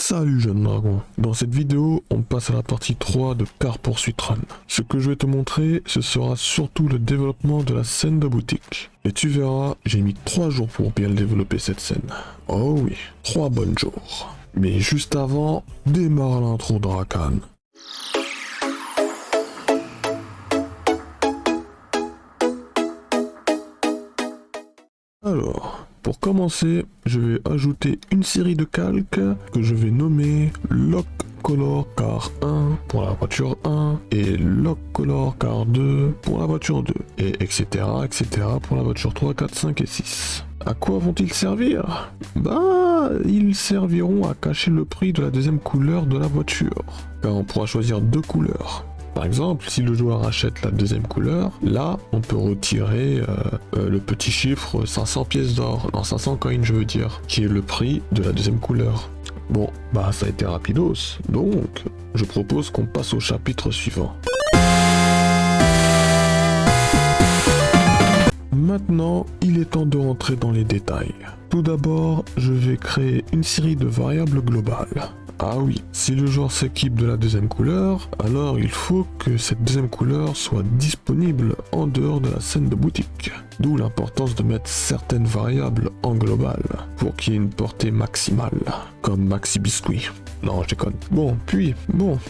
Salut jeune dragon, dans cette vidéo on passe à la partie 3 de Car Pursuit Run. Ce que je vais te montrer ce sera surtout le développement de la scène de boutique. Et tu verras, j'ai mis 3 jours pour bien développer cette scène. Oh oui, 3 bonnes jours. Mais juste avant, démarre l'intro de Rakan. Alors, pour commencer, je vais ajouter une série de calques que je vais nommer Lock Color Car 1 pour la voiture 1 et Lock Color Car 2 pour la voiture 2 et etc pour la voiture 3, 4, 5 et 6. À quoi vont-ils servir? Bah, ils serviront à cacher le prix de la deuxième couleur de la voiture, car on pourra choisir 2 couleurs. Par exemple, si le joueur achète la deuxième couleur, là, on peut retirer le petit chiffre 500 pièces d'or, non 500 coins je veux dire, qui est le prix de la deuxième couleur. Bon, bah ça a été rapidos, donc je propose qu'on passe au chapitre suivant. Maintenant, il est temps de rentrer dans les détails. Tout d'abord, je vais créer une série de variables globales. Ah oui, si le joueur s'équipe de la deuxième couleur, alors il faut que cette deuxième couleur soit disponible en dehors de la scène de boutique. D'où l'importance de mettre certaines variables en global, pour qu'il y ait une portée maximale, comme Maxi Biscuit. Non, je déconne. Bon,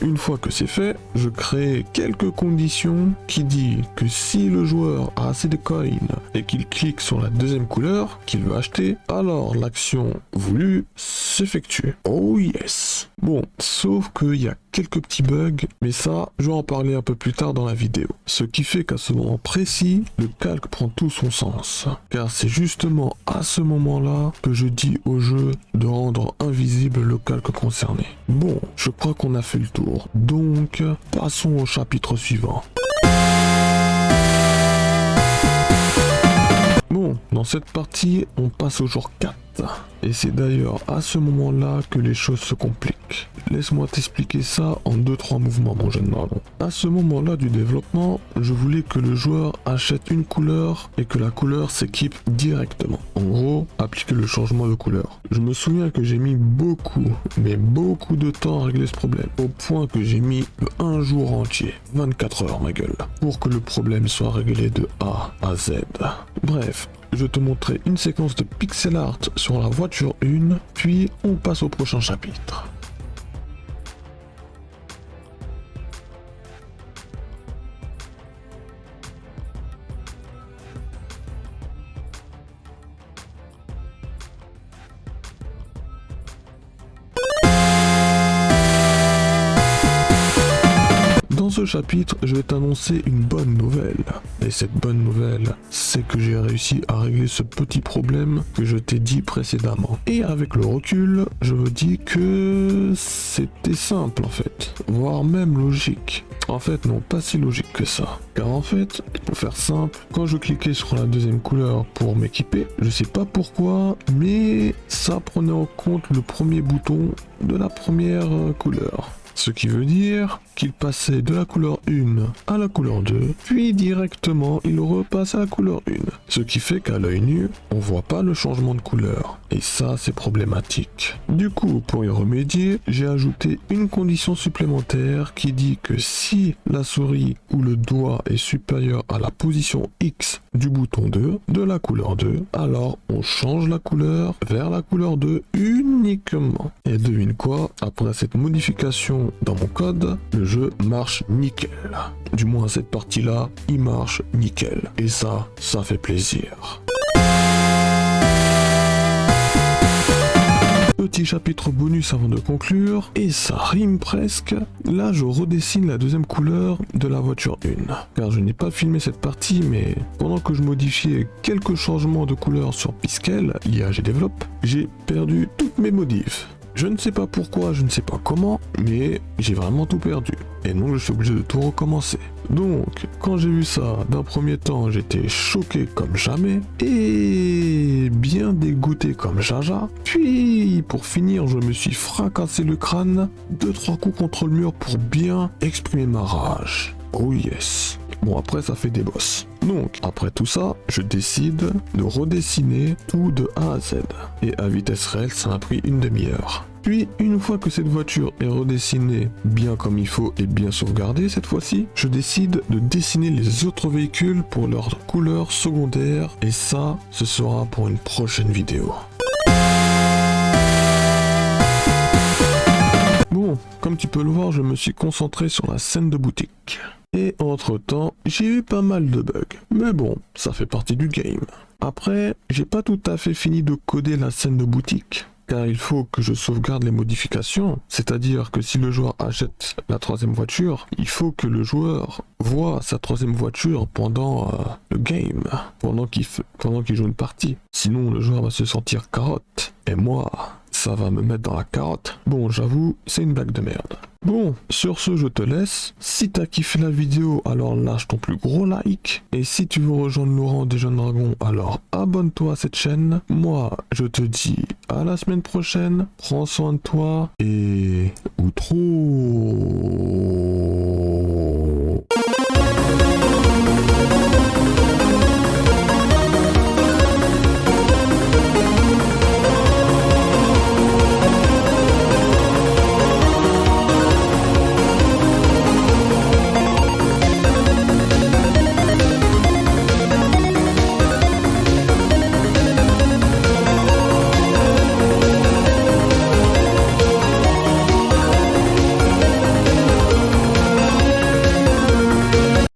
une fois que c'est fait, je crée quelques conditions qui disent que si le joueur a assez de coins et qu'il clique sur la deuxième couleur qu'il veut acheter, alors l'action voulue s'effectue. Oh yes. Bon, sauf qu'il y a quelques petits bugs, mais ça, je vais en parler un peu plus tard dans la vidéo. Ce qui fait qu'à ce moment précis, le calque prend tout son sens. Car c'est justement à ce moment-là que je dis au jeu de rendre invisible le calque concerné. Bon, je crois qu'on a fait le tour. Donc, passons au chapitre suivant. Bon, dans cette partie, on passe au jour 4. Et c'est d'ailleurs à ce moment-là que les choses se compliquent. Laisse-moi t'expliquer ça en 2-3 mouvements, mon jeune dragon. À ce moment-là du développement, je voulais que le joueur achète une couleur et que la couleur s'équipe directement. En gros, appliquer le changement de couleur. Je me souviens que j'ai mis beaucoup de temps à régler ce problème. Au point que j'ai mis un jour entier, 24 heures ma gueule, pour que le problème soit réglé de A à Z. Bref. Je te montrerai une séquence de pixel art sur la voiture 1, puis on passe au prochain chapitre. Dans ce chapitre, je vais t'annoncer une bonne nouvelle. Et cette bonne nouvelle, c'est que j'ai réussi à régler ce petit problème que je t'ai dit précédemment. Et avec le recul, je me dis que c'était simple en fait, voire même logique. En fait, non, pas si logique que ça. Car en fait, pour faire simple, quand je cliquais sur la deuxième couleur pour m'équiper, je sais pas pourquoi, mais ça prenait en compte le premier bouton de la première couleur. Ce qui veut dire qu'il passait de la couleur 1 à la couleur 2, puis directement il repasse à la couleur 1. Ce qui fait qu'à l'œil nu, on voit pas le changement de couleur. Et ça, c'est problématique. Du coup, pour y remédier, j'ai ajouté une condition supplémentaire qui dit que si la souris ou le doigt est supérieur à la position X du bouton 2, de la couleur 2, alors on change la couleur vers la couleur 2 uniquement. Et devine quoi, après cette modification dans mon code, le jeu marche nickel. Du moins cette partie-là, il marche nickel. Et ça fait plaisir. Petit chapitre bonus avant de conclure, et ça rime presque. Là, je redessine la deuxième couleur de la voiture 1. Car je n'ai pas filmé cette partie, mais pendant que je modifiais quelques changements de couleur sur Piskel, l'IA développe, j'ai perdu toutes mes modifs. Je ne sais pas pourquoi, je ne sais pas comment, mais j'ai vraiment tout perdu. Et donc je suis obligé de tout recommencer. Donc, quand j'ai vu ça, d'un premier temps, j'étais choqué comme jamais, et bien dégoûté comme jaja. Puis, pour finir, je me suis fracassé le crâne, 2-3 coups contre le mur pour bien exprimer ma rage. Oh yes. Bon, après ça fait des bosses. Donc, après tout ça, je décide de redessiner tout de A à Z. Et à vitesse réelle, ça m'a pris une demi-heure. Puis une fois que cette voiture est redessinée bien comme il faut et bien sauvegardée cette fois-ci, je décide de dessiner les autres véhicules pour leurs couleurs secondaires et ça, ce sera pour une prochaine vidéo. Bon, comme tu peux le voir, je me suis concentré sur la scène de boutique. Et entre-temps, j'ai eu pas mal de bugs. Mais bon, ça fait partie du game. Après, j'ai pas tout à fait fini de coder la scène de boutique, car il faut que je sauvegarde les modifications, c'est-à-dire que si le joueur achète la troisième voiture, il faut que le joueur voit sa troisième voiture pendant le game, pendant qu'il joue une partie. Sinon, le joueur va se sentir carotte, et moi, ça va me mettre dans la carotte. Bon, j'avoue, c'est une blague de merde. Bon, sur ce, je te laisse. Si t'as kiffé la vidéo, alors lâche ton plus gros like. Et si tu veux rejoindre le rang des jeunes dragons, alors abonne-toi à cette chaîne. Moi, je te dis à la semaine prochaine. Prends soin de toi et... ou trop.